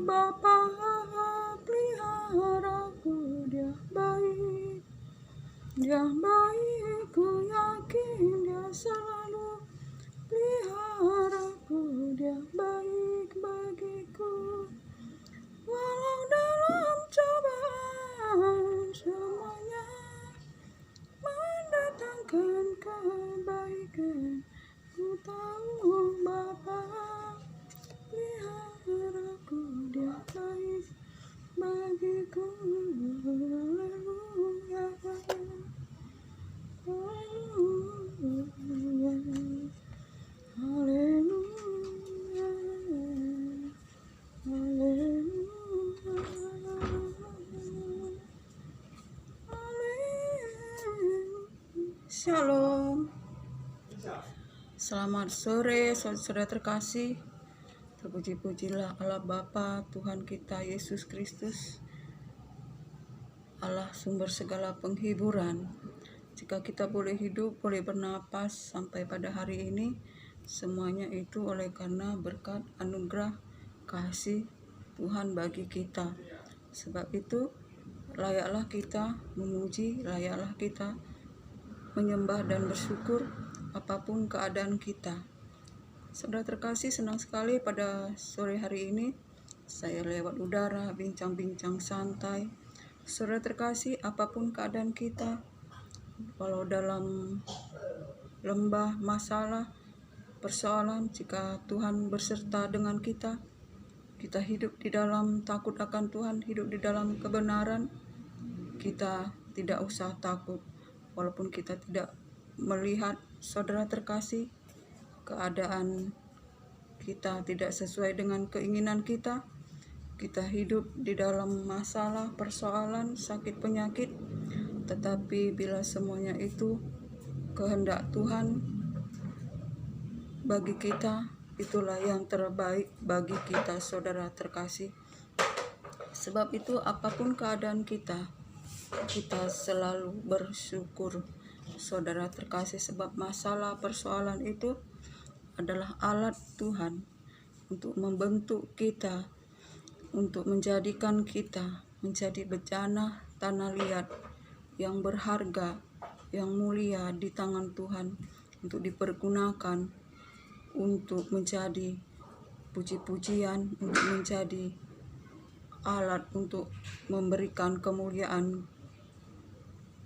Bapa peliharaku, dia baik, ku yakin dia selalu peliharaku, dia baik bagiku. Walau dalam cobaan semuanya mendatangkan kebaikan, ku tahu Bapa peliharaku, dia baik bagiku. Haleluya, haleluya, haleluya, haleluya, haleluya. Shalom. Selamat sore saudara terkasih. Terpuji-pujilah Allah Bapa Tuhan kita Yesus Kristus, Allah sumber segala penghiburan. Jika kita boleh hidup, boleh bernapas sampai pada hari ini, semuanya itu oleh karena berkat anugerah kasih Tuhan bagi kita. Sebab itu layaklah kita memuji, layaklah kita menyembah dan bersyukur apapun keadaan kita. Saudara terkasih, senang sekali pada sore hari ini saya lewat udara bincang-bincang santai. Saudara terkasih, apapun keadaan kita, walau dalam lembah masalah, persoalan, jika Tuhan berserta dengan kita, kita hidup di dalam takut akan Tuhan, hidup di dalam kebenaran, kita tidak usah takut. Walaupun kita tidak melihat, saudara terkasih, keadaan kita tidak sesuai dengan keinginan kita hidup di dalam masalah, persoalan, sakit, penyakit, tetapi bila semuanya itu kehendak Tuhan bagi kita, itulah yang terbaik bagi kita, saudara terkasih. Sebab itu apapun keadaan kita selalu bersyukur, saudara terkasih, sebab masalah, persoalan itu adalah alat Tuhan untuk membentuk kita, untuk menjadikan kita menjadi bejana tanah liat yang berharga, yang mulia di tangan Tuhan, untuk dipergunakan untuk menjadi puji-pujian, untuk menjadi alat untuk memberikan kemuliaan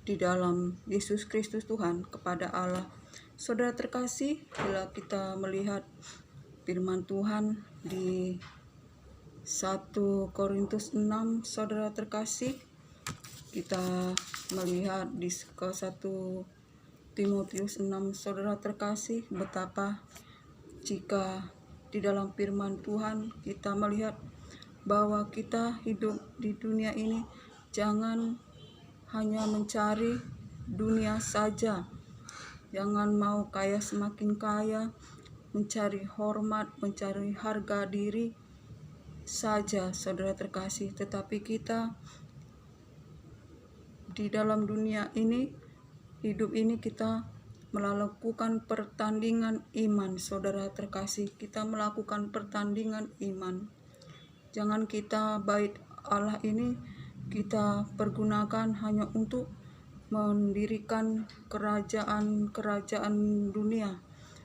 di dalam Yesus Kristus Tuhan kepada Allah. Saudara terkasih, bila kita melihat firman Tuhan di 1 Korintus 6, saudara terkasih, kita melihat di 1 Timotius 6, saudara terkasih, betapa jika di dalam firman Tuhan kita melihat bahwa kita hidup di dunia ini, jangan hanya mencari dunia saja. Jangan mau kaya semakin kaya, mencari hormat, mencari harga diri saja, saudara terkasih. Tetapi kita di dalam dunia ini, hidup ini, kita melakukan pertandingan iman, saudara terkasih. Kita melakukan pertandingan iman. Jangan kita bait Allah ini kita pergunakan hanya untuk mendirikan kerajaan-kerajaan dunia,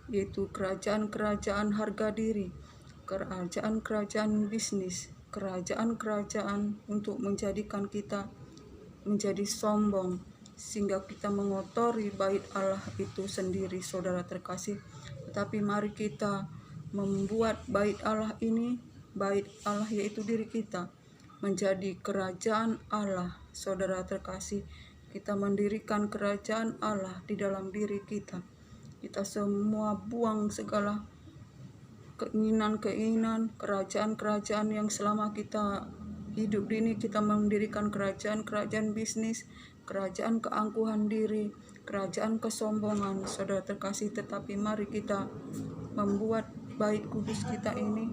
yaitu kerajaan-kerajaan harga diri, kerajaan-kerajaan bisnis, kerajaan-kerajaan untuk menjadikan kita menjadi sombong, sehingga kita mengotori bait Allah itu sendiri, saudara terkasih. Tetapi mari kita membuat bait Allah ini, bait Allah yaitu diri kita, menjadi kerajaan Allah, saudara terkasih. Kita mendirikan kerajaan Allah di dalam diri kita. Kita semua buang segala keinginan-keinginan, kerajaan-kerajaan yang selama kita hidup ini kita mendirikan kerajaan-kerajaan bisnis, kerajaan keangkuhan diri, kerajaan kesombongan, saudara terkasih. Tetapi mari kita membuat bait kudus kita ini,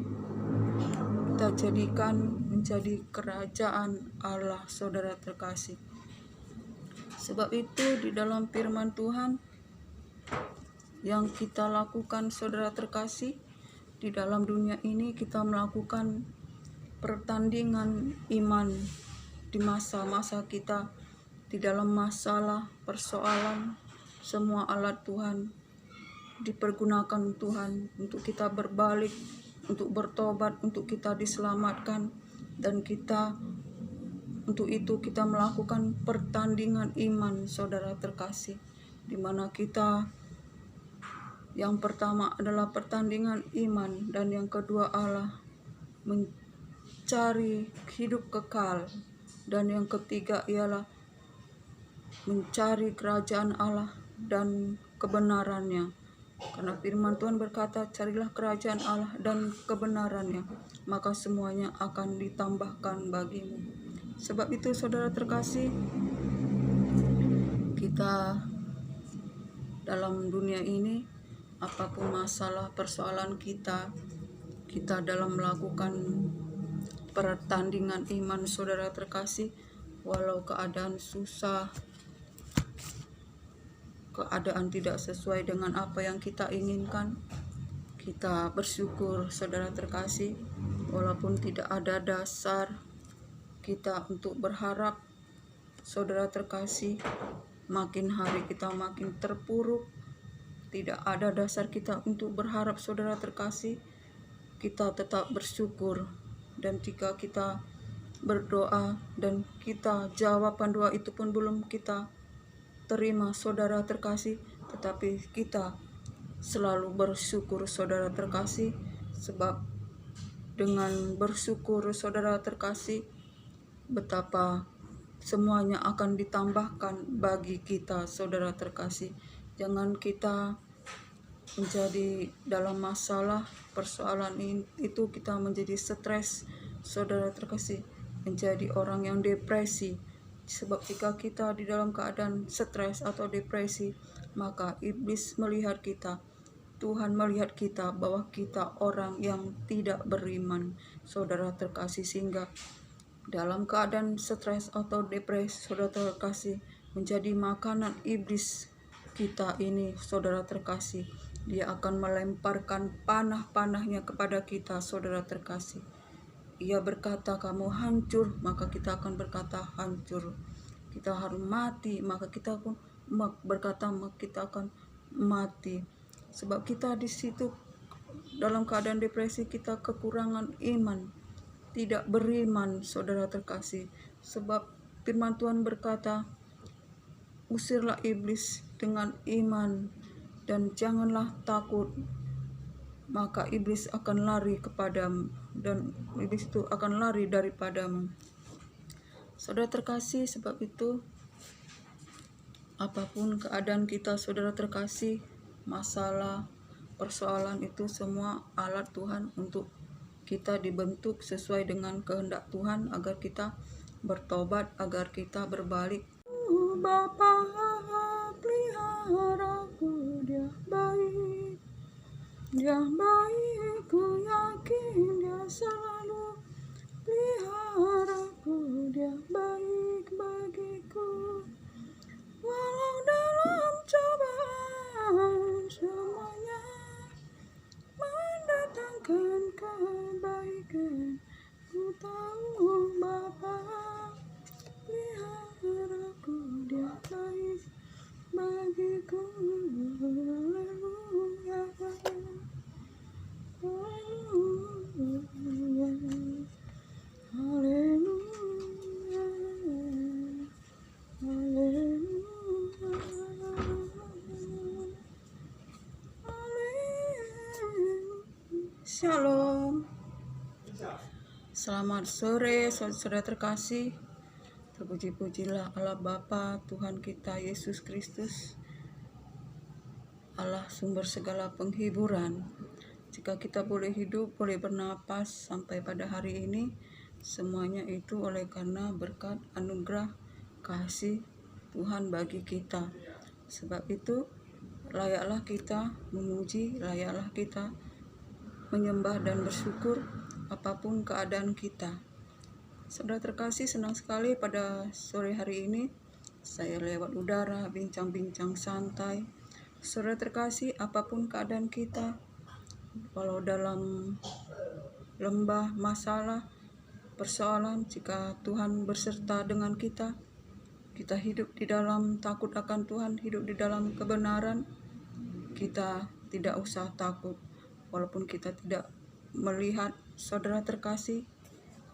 kita jadikan menjadi kerajaan Allah, saudara terkasih. Sebab itu di dalam firman Tuhan yang kita lakukan, saudara terkasih, di dalam dunia ini kita melakukan pertandingan iman di masa-masa kita, di dalam masalah, persoalan, semua alat Tuhan dipergunakan Tuhan untuk kita berbalik, untuk bertobat, untuk kita diselamatkan, dan untuk itu kita melakukan pertandingan iman, saudara terkasih, di mana kita yang pertama adalah pertandingan iman, dan yang kedua Allah mencari hidup kekal, dan yang ketiga ialah mencari kerajaan Allah dan kebenarannya. Karena firman Tuhan berkata, carilah kerajaan Allah dan kebenarannya, maka semuanya akan ditambahkan bagimu. Sebab itu saudara terkasih, kita dalam dunia ini, apapun masalah persoalan kita dalam melakukan pertandingan iman, saudara terkasih, walau keadaan susah, keadaan tidak sesuai dengan apa yang kita inginkan, kita bersyukur, saudara terkasih, walaupun tidak ada dasar kita untuk berharap, saudara terkasih, makin hari kita makin terpuruk, tidak ada dasar kita untuk berharap, saudara terkasih, kita tetap bersyukur. Dan jika kita berdoa dan kita jawaban doa itu pun belum kita terima, saudara terkasih, tetapi kita selalu bersyukur, saudara terkasih, sebab dengan bersyukur, saudara terkasih, betapa semuanya akan ditambahkan bagi kita, saudara terkasih. Jangan kita menjadi dalam masalah persoalan itu kita menjadi stres, saudara terkasih, menjadi orang yang depresi. Sebab jika kita di dalam keadaan stres atau depresi, maka iblis melihat kita, Tuhan melihat kita bahwa kita orang yang tidak beriman, saudara terkasih, sehingga dalam keadaan stres atau depresi, saudara terkasih, menjadi makanan iblis kita ini, saudara terkasih. Dia akan melemparkan panah-panahnya kepada kita, saudara terkasih. Ia berkata kamu hancur, maka kita akan berkata hancur. Kita harus mati, maka kita pun berkata kita akan mati. Sebab kita di situ dalam keadaan depresi, kita kekurangan iman, tidak beriman, saudara terkasih. Sebab firman Tuhan berkata, usirlah iblis dengan iman dan janganlah takut, maka iblis akan lari kepadamu, dan iblis itu akan lari daripadamu. Saudara terkasih, sebab itu apapun keadaan kita, saudara terkasih, masalah, persoalan itu semua alat Tuhan untuk kita dibentuk sesuai dengan kehendak Tuhan, agar kita bertobat, agar kita berbalik. Bapa peliharaku, dia baik, ku yakin dia selalu peliharaku, dia baik bagiku. Walau dalam cobaan semuanya mendatangkan kebaikan, ku tahu Bapa peliharaku, dia baik bagiku. Haleluya, haleluya, haleluya, haleluya, haleluya. Shalom. Selamat sore, saudara terkasih. Terpuji-pujilah Allah Bapa, Tuhan kita Yesus Kristus, Allah sumber segala penghiburan. Jika kita boleh hidup, boleh bernapas sampai pada hari ini, semuanya itu oleh karena berkat anugerah kasih Tuhan bagi kita. Sebab itu layaklah kita memuji, layaklah kita menyembah dan bersyukur apapun keadaan kita. Saudara terkasih, senang sekali pada sore hari ini saya lewat udara bincang-bincang santai. Saudara terkasih, apapun keadaan kita, walau dalam lembah masalah, persoalan, jika Tuhan berserta dengan kita, kita hidup di dalam takut akan Tuhan, hidup di dalam kebenaran, kita tidak usah takut. Walaupun kita tidak melihat, saudara terkasih,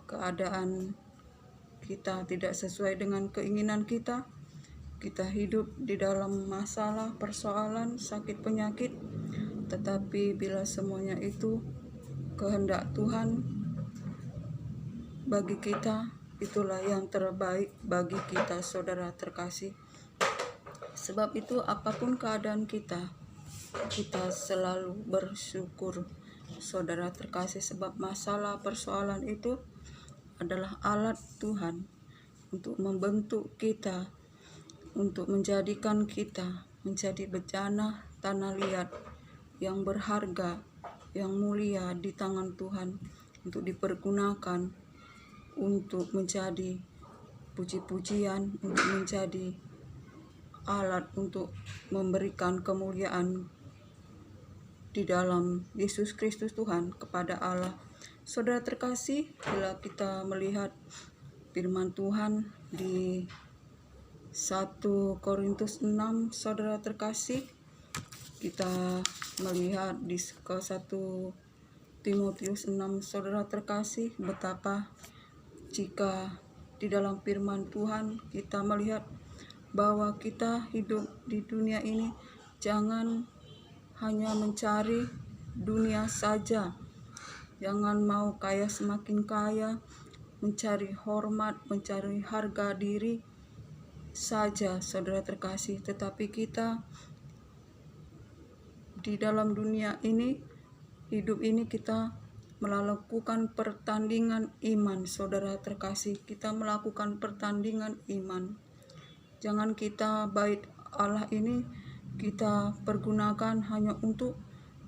keadaan kita tidak sesuai dengan keinginan kita hidup di dalam masalah, persoalan, sakit, penyakit, tetapi bila semuanya itu kehendak Tuhan bagi kita, itulah yang terbaik bagi kita, saudara terkasih. Sebab itu apapun keadaan kita selalu bersyukur, saudara terkasih, sebab masalah, persoalan itu adalah alat Tuhan untuk membentuk kita, untuk menjadikan kita menjadi bejana tanah liat yang berharga, yang mulia di tangan Tuhan, untuk dipergunakan untuk menjadi puji-pujian, untuk menjadi alat untuk memberikan kemuliaan di dalam Yesus Kristus Tuhan kepada Allah. Saudara terkasih, bila kita melihat firman Tuhan di 1 Korintus 6, saudara terkasih, kita melihat di ke 1 Timotius 6, saudara terkasih, betapa jika di dalam firman Tuhan kita melihat bahwa kita hidup di dunia ini jangan hanya mencari dunia saja, jangan mau kaya semakin kaya, mencari hormat, mencari harga diri saja, saudara terkasih, tetapi kita di dalam dunia ini, hidup ini, kita melakukan pertandingan iman, saudara terkasih. Kita melakukan pertandingan iman. Jangan kita bait Allah ini kita pergunakan hanya untuk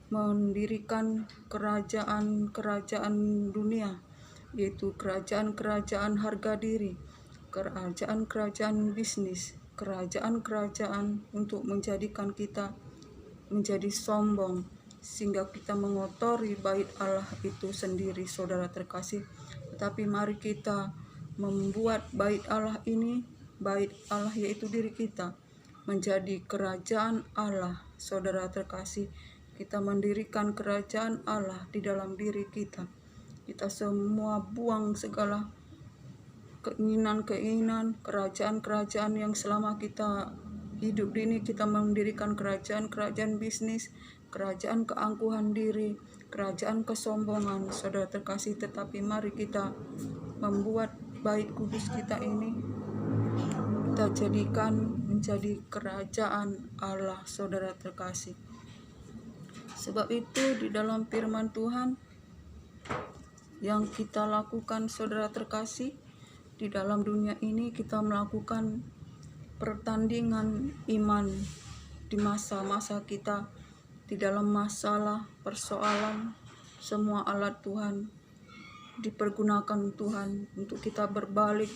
mendirikan kerajaan-kerajaan dunia, yaitu kerajaan-kerajaan harga diri, kerajaan-kerajaan bisnis, kerajaan-kerajaan untuk menjadikan kita menjadi sombong, sehingga kita mengotori bait Allah itu sendiri, saudara terkasih. Tetapi mari kita membuat bait Allah ini, bait Allah yaitu diri kita, menjadi kerajaan Allah, saudara terkasih. Kita mendirikan kerajaan Allah di dalam diri kita. Kita semua buang segala keinginan-keinginan, kerajaan-kerajaan yang selama kita hidup ini kita mendirikan kerajaan-kerajaan bisnis, kerajaan keangkuhan diri, kerajaan kesombongan, saudara terkasih. Tetapi mari kita membuat bait kudus kita ini, kita jadikan menjadi kerajaan Allah, saudara terkasih. Sebab itu di dalam firman Tuhan yang kita lakukan, saudara terkasih, di dalam dunia ini kita melakukan pertandingan iman di masa-masa kita, di dalam masalah, persoalan, semua alat Tuhan dipergunakan Tuhan untuk kita berbalik,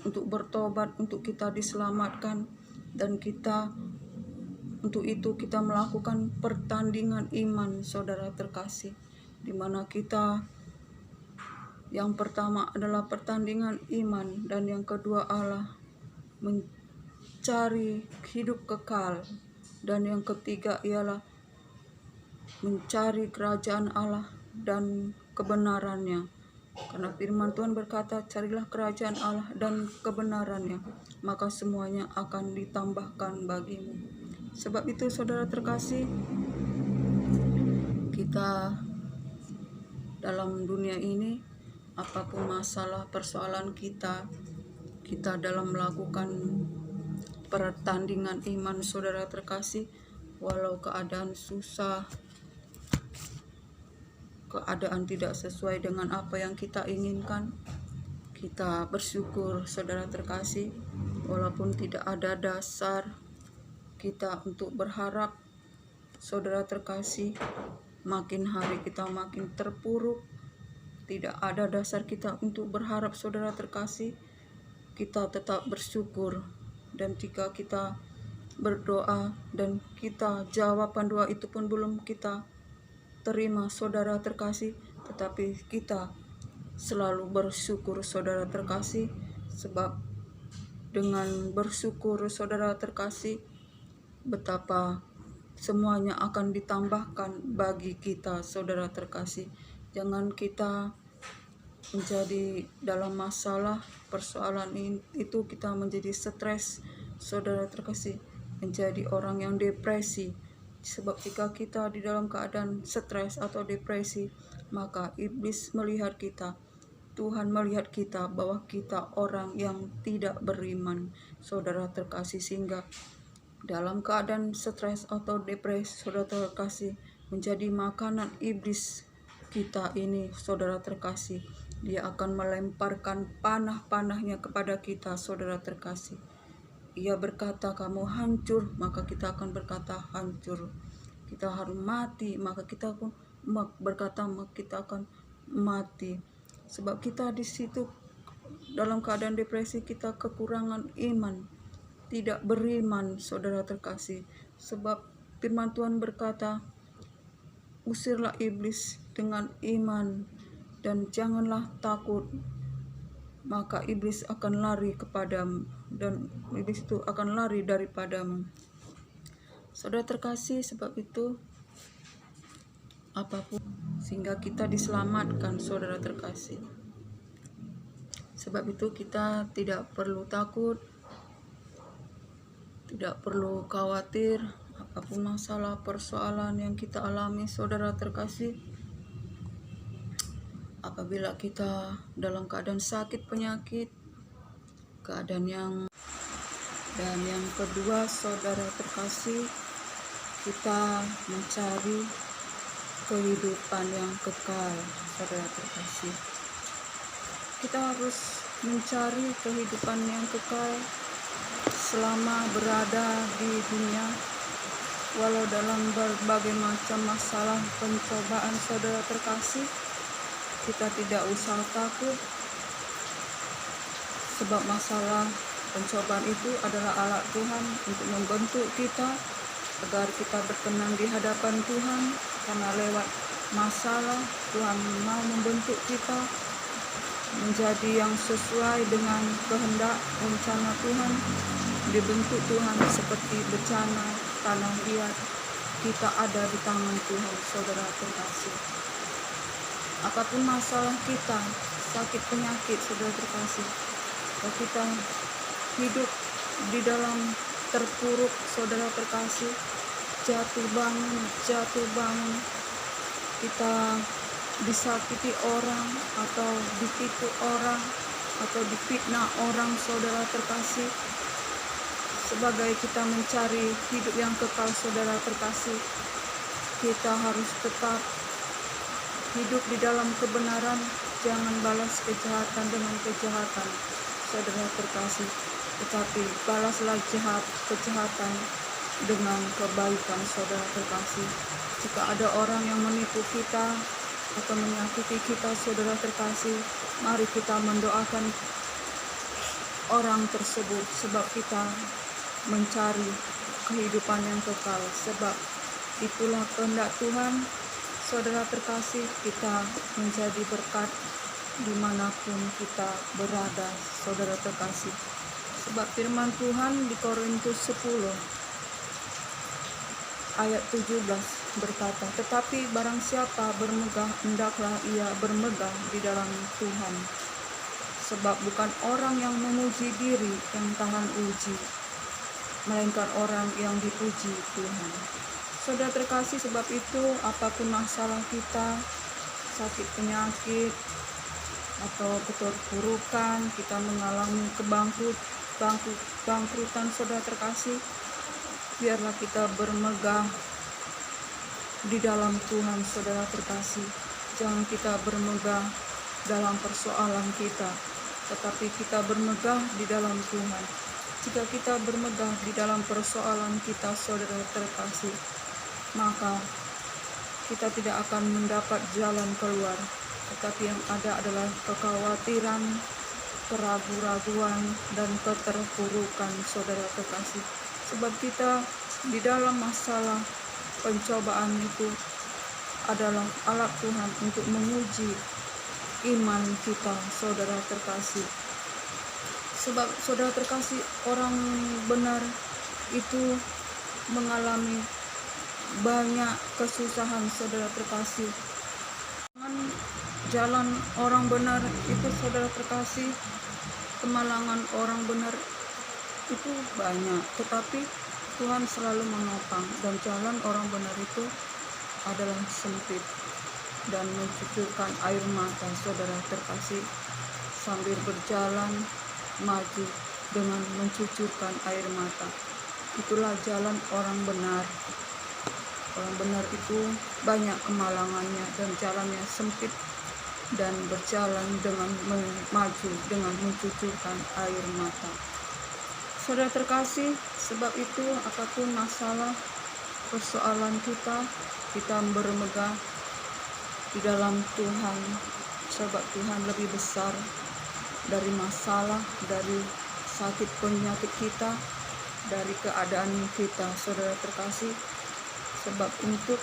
untuk bertobat, untuk kita diselamatkan, dan kita untuk itu kita melakukan pertandingan iman, saudara terkasih, di mana kita yang pertama adalah pertandingan iman, dan yang kedua Allah mencari hidup kekal, dan yang ketiga ialah mencari kerajaan Allah dan kebenarannya. Karena firman Tuhan berkata, carilah kerajaan Allah dan kebenarannya, maka semuanya akan ditambahkan bagimu. Sebab itu, saudara terkasih, kita dalam dunia ini, apapun masalah, persoalan kita dalam melakukan pertandingan iman, saudara terkasih, walau keadaan susah, keadaan tidak sesuai dengan apa yang kita inginkan, kita bersyukur, saudara terkasih, walaupun tidak ada dasar kita untuk berharap, saudara terkasih, makin hari kita makin terpuruk, tidak ada dasar kita untuk berharap, saudara terkasih, kita tetap bersyukur. Dan jika kita berdoa dan kita jawaban doa itu pun belum kita terima, saudara terkasih, tetapi kita selalu bersyukur saudara terkasih, sebab dengan bersyukur saudara terkasih, betapa semuanya akan ditambahkan bagi kita saudara terkasih. Jangan kita menjadi dalam masalah persoalan itu kita menjadi stres saudara terkasih, menjadi orang yang depresi. Sebab jika kita di dalam keadaan stres atau depresi, maka iblis melihat kita, Tuhan melihat kita bahwa kita orang yang tidak beriman saudara terkasih, sehingga dalam keadaan stres atau depresi saudara terkasih menjadi makanan iblis kita ini saudara terkasih. Dia akan melemparkan panah-panahnya kepada kita saudara terkasih. Ia berkata kamu hancur, maka kita akan berkata hancur. Kita harus mati, maka kita pun berkata kita akan mati. Sebab kita di situ dalam keadaan depresi, kita kekurangan iman, tidak beriman saudara terkasih. Sebab firman Tuhan berkata, usirlah iblis dengan iman dan janganlah takut, maka iblis akan lari kepadamu dan iblis itu akan lari daripadamu. Saudara terkasih, sebab itu apapun sehingga kita diselamatkan saudara terkasih. Sebab itu kita tidak perlu takut, tidak perlu khawatir apapun masalah persoalan yang kita alami saudara terkasih. Apabila kita dalam keadaan sakit penyakit, keadaan dan yang kedua saudara terkasih, kita mencari kehidupan yang kekal saudara terkasih. Kita harus mencari kehidupan yang kekal selama berada di dunia, walau dalam berbagai macam masalah pencobaan saudara terkasih. Kita tidak usah takut, sebab masalah pencobaan itu adalah alat Tuhan untuk membentuk kita agar kita berkenan di hadapan Tuhan. Karena lewat masalah Tuhan mau membentuk kita menjadi yang sesuai dengan kehendak rencana Tuhan. Dibentuk Tuhan seperti bencana tanah liat, kita ada di tangan Tuhan saudara terkasih. Apapun masalah kita, sakit penyakit saudara terkasih, kalau kita hidup di dalam terpuruk saudara terkasih, jatuh bangun, kita disakiti orang atau ditipu orang atau difitnah orang saudara terkasih, sebagai kita mencari hidup yang kekal saudara terkasih, kita harus tetap hidup di dalam kebenaran. Jangan balas kejahatan dengan kejahatan saudara terkasih, tetapi balaslah kejahatan dengan kebaikan saudara terkasih. Jika ada orang yang menipu kita atau menyakiti kita saudara terkasih, mari kita mendoakan orang tersebut, sebab kita mencari kehidupan yang kekal. Sebab itulah kehendak Tuhan saudara terkasih, kita menjadi berkat dimanapun kita berada saudara terkasih. Sebab firman Tuhan di Korintus 10 ayat 17 berkata, tetapi barang siapa bermegah, hendaklah ia bermegah di dalam Tuhan. Sebab bukan orang yang memuji diri yang tahan uji, melainkan orang yang dipuji Tuhan. Saudara terkasih, sebab itu apapun masalah kita, sakit penyakit atau keterpurukan, kita mengalami bangkrutan saudara terkasih, biarlah kita bermegah di dalam Tuhan saudara terkasih. Jangan kita bermegah dalam persoalan kita, tetapi kita bermegah di dalam Tuhan. Jika kita bermegah di dalam persoalan kita saudara terkasih, maka kita tidak akan mendapat jalan keluar, tetapi yang ada adalah kekhawatiran, keraguan-raguan, dan keterpurukan saudara terkasih. Sebab kita di dalam masalah pencobaan itu adalah alat Tuhan untuk menguji iman kita, saudara terkasih. Sebab saudara terkasih, orang benar itu mengalami banyak kesusahan, saudara terkasih. Jalan orang benar itu, saudara terkasih, kemalangan orang benar itu banyak, tetapi Tuhan selalu menopang, dan jalan orang benar itu adalah sempit dan mencucurkan air mata, saudara terkasih, sambil berjalan maju dengan mencucurkan air mata. Itulah jalan orang benar. Orang benar itu banyak kemalangannya dan jalannya sempit, dan berjalan dengan maju dengan mencucurkan air mata. Saudara terkasih, sebab itu apapun masalah, persoalan kita bermegah di dalam Tuhan, sebab Tuhan lebih besar dari masalah, dari sakit penyakit kita, dari keadaan kita, saudara terkasih. Sebab untuk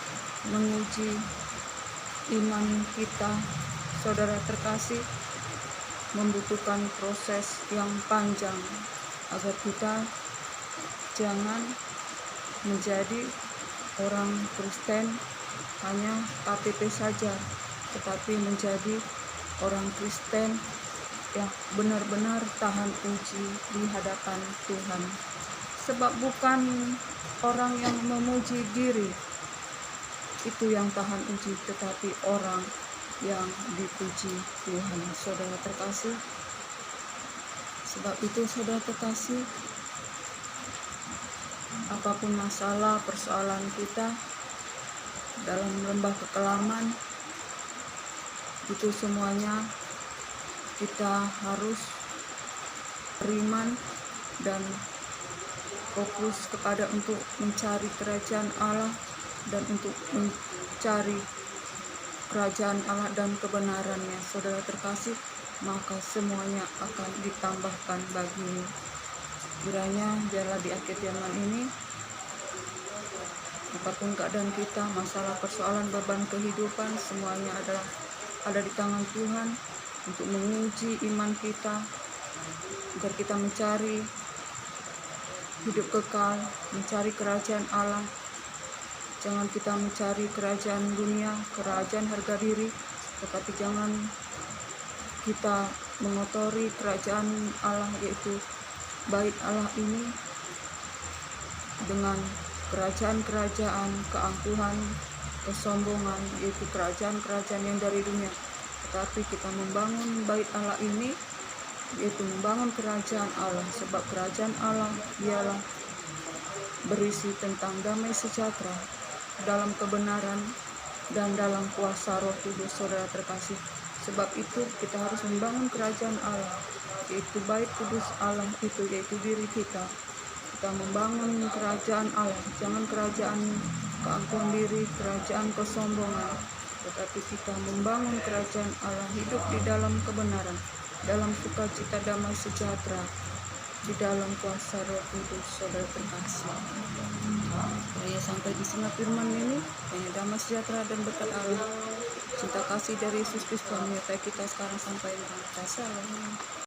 menguji iman kita, saudara terkasih, membutuhkan proses yang panjang agar kita jangan menjadi orang Kristen hanya KTP saja, tetapi menjadi orang Kristen yang benar-benar tahan uji di hadapan Tuhan. Sebab bukan orang yang memuji diri itu yang tahan uji, tetapi orang yang dipuji Tuhan, saudara terkasih. Sebab itu, saudara terkasih, apapun masalah, persoalan kita dalam lembah kekelaman, itu semuanya kita harus beriman dan fokus kepada untuk mencari kerajaan Allah, dan untuk mencari kerajaan Allah dan kebenarannya, saudara terkasih, maka semuanya akan ditambahkan bagimu. Kiranya biarlah di akhir zaman ini, apapun keadaan kita, masalah, persoalan, beban kehidupan, semuanya adalah ada di tangan Tuhan untuk menguji iman kita, agar kita mencari hidup kekal, mencari kerajaan Allah. Jangan kita mencari kerajaan dunia, kerajaan harga diri, tetapi jangan kita mengotori kerajaan Allah, yaitu bait Allah ini, dengan kerajaan-kerajaan keangkuhan, kesombongan, yaitu kerajaan-kerajaan yang dari dunia. Tetapi kita membangun bait Allah ini, yaitu membangun kerajaan Allah, sebab kerajaan Allah ialah berisi tentang damai sejahtera dalam kebenaran dan dalam kuasa Roh Kudus, saudara terkasih. Sebab itu kita harus membangun kerajaan Allah, yaitu bait kudus Allah itu, yaitu diri kita. Kita membangun kerajaan Allah, jangan kerajaan keangkuhan diri, kerajaan kesombongan, tetapi kita membangun kerajaan Allah, hidup di dalam kebenaran, dalam sukacita damai sejahtera, di dalam kuasa Roh Kudus, saudara terkasih. Saya sampai di sana firman ini, hanya damai sejahtera dan berkat Allah, cinta kasih dari Yesus Kristus menyertai kita sekarang sampai nanti. Salam.